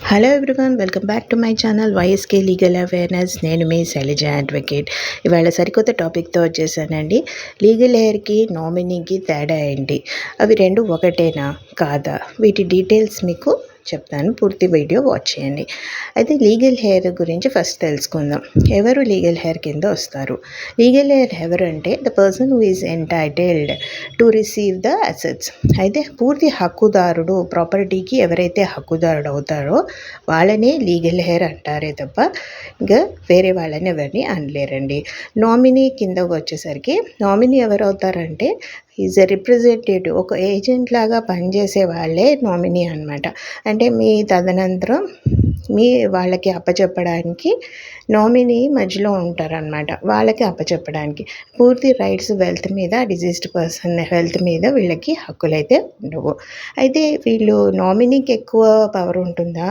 Hello everyone, welcome back to my channel YSK legal awareness. నేను మీ Shailaja advocate. ఇవాళ సరికొత్త టాపిక్తో వచ్చేసానండి. లీగల్ హెయిర్కి నామినీకి తేడా ఏంటి, అవి రెండు ఒకటేనా కాదా, వీటి డీటెయిల్స్ మీకు చెప్తాను. పూర్తి వీడియో వాచ్ చేయండి. అయితే లీగల్ హెయిర్ గురించి ఫస్ట్ తెలుసుకుందాం. ఎవరు లీగల్ హెయిర్ కింద వస్తారు? లీగల్ హెయిర్ ఎవరు అంటే the person who is entitled to receive the assets. అయితే పూర్తి హక్కుదారుడు, ప్రాపర్టీకి ఎవరైతే హక్కుదారుడు అవుతారో వాళ్ళని లీగల్ హెయిర్ అంటారే తప్ప ఇంకా వేరే వాళ్ళని ఎవరిని అనలేరండి. నామినీ కిందకు వచ్చేసరికి నామినీ ఎవరు అవుతారంటే ఈజ్ ఎ రిప్రజెంటేటివ్, ఒక ఏజెంట్ లాగా పనిచేసే వాళ్ళే నామినీ అనమాట. అంటే మీ తదనంతరం మీ వాళ్ళకి అప్పచెప్పడానికి నామినీ మధ్యలో ఉంటారనమాట. వాళ్ళకి అప్పచెప్పడానికి పూర్తి రైట్స్ వెల్త్ మీద, డిజీజ్డ్ పర్సన్ హెల్త్ మీద వీళ్ళకి హక్కులైతే ఉండవు. అయితే వీళ్ళు నామినీకి ఎక్కువ పవర్ ఉంటుందా,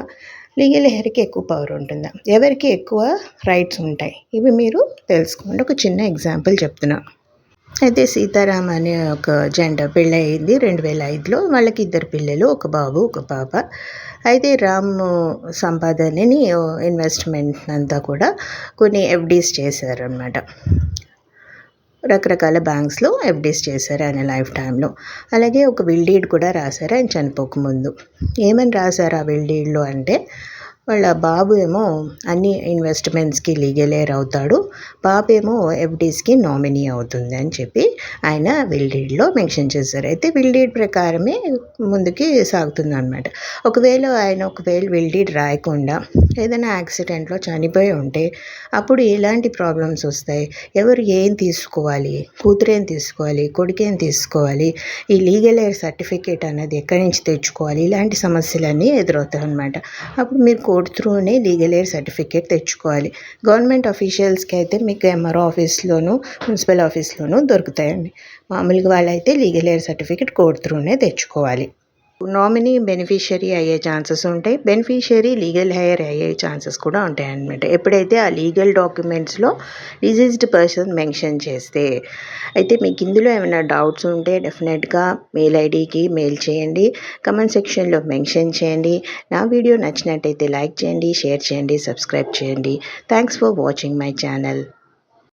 లీగల్ హెయిర్కి ఎక్కువ పవర్ ఉంటుందా, ఎవరికి ఎక్కువ రైట్స్ ఉంటాయి, ఇవి మీరు తెలుసుకోండి. ఒక చిన్న ఎగ్జాంపుల్ చెప్తున్నా. అయితే సీతారాం అనే ఒక జంట పెళ్ళి అయింది 2005లో. వాళ్ళకి 2 పిల్లలు, ఒక బాబు ఒక పాప. అయితే రామ్ సంపాదనని ఇన్వెస్ట్మెంట్ అంతా కూడా కొన్ని ఎఫ్డీస్ చేశారనమాట. రకరకాల బ్యాంక్స్లో ఎఫ్డీస్ చేశారు ఆయన లైఫ్ టైంలో. అలాగే ఒక విల్ డీడ్ కూడా రాశారు ఆయన చనిపోకముందు. ఏమని రాశారు ఆ విల్ డీడ్లో అంటే, వాళ్ళ బాబు ఏమో అన్ని ఇన్వెస్ట్మెంట్స్కి లీగల్ హెయిర్ అవుతాడు, పాప ఏమో ఎఫ్డీస్కి నామినీ అవుతుంది అని చెప్పి ఆయన విల్ డీడ్లో మెన్షన్ చేశారు. అయితే విల్ డీడ్ ప్రకారమే ముందుకి సాగుతుంది అనమాట. ఒకవేళ విల్ డీడ్ రాయకుండా ఏదైనా యాక్సిడెంట్లో చనిపోయి ఉంటే అప్పుడు ఎలాంటి ప్రాబ్లమ్స్ వస్తాయి, ఎవరు ఏం తీసుకోవాలి, కూతురేం తీసుకోవాలి, కొడుకేం తీసుకోవాలి, ఈ లీగల్ హెయిర్ సర్టిఫికేట్ అనేది ఎక్కడి నుంచి తెచ్చుకోవాలి, ఇలాంటి సమస్యలన్నీ ఎదురవుతాయి అనమాట. అప్పుడు మీరు కోర్టు త్రూనే లీగల్ హెయిర్ సర్టిఫికేట్ తెచ్చుకోవాలి. గవర్నమెంట్ ఆఫీషియల్స్కి అయితే మీకు ఎంఆర్ఓ ఆఫీస్లోను, మున్సిపల్ ఆఫీస్లోనూ దొరుకుతాయండి. మామూలుగా వాళ్ళైతే లీగల్ హెయిర్ సర్టిఫికేట్ కోర్టు త్రూనే తెచ్చుకోవాలి. నామినీ బెనిఫిషియరీ అయ్యే ఛాన్సెస్ ఉంటాయి, బెనిఫిషియరీ లీగల్ హెయిర్ అయ్యే ఛాన్సెస్ కూడా ఉంటాయి అన్నమాట. ఎప్పుడైతే ఆ లీగల్ డాక్యుమెంట్స్లో డిసీజ్డ్ పర్సన్ మెన్షన్ చేస్తే. అయితే మీకు ఇందులో ఏమైనా డౌట్స్ ఉంటే డెఫినెట్గా మెయిల్ ఐడికి మెయిల్ చేయండి, కమెంట్ సెక్షన్లో మెన్షన్ చేయండి. నా వీడియో నచ్చినట్టయితే లైక్ చేయండి, షేర్ చేయండి, సబ్స్క్రైబ్ చేయండి. Thanks for watching my channel.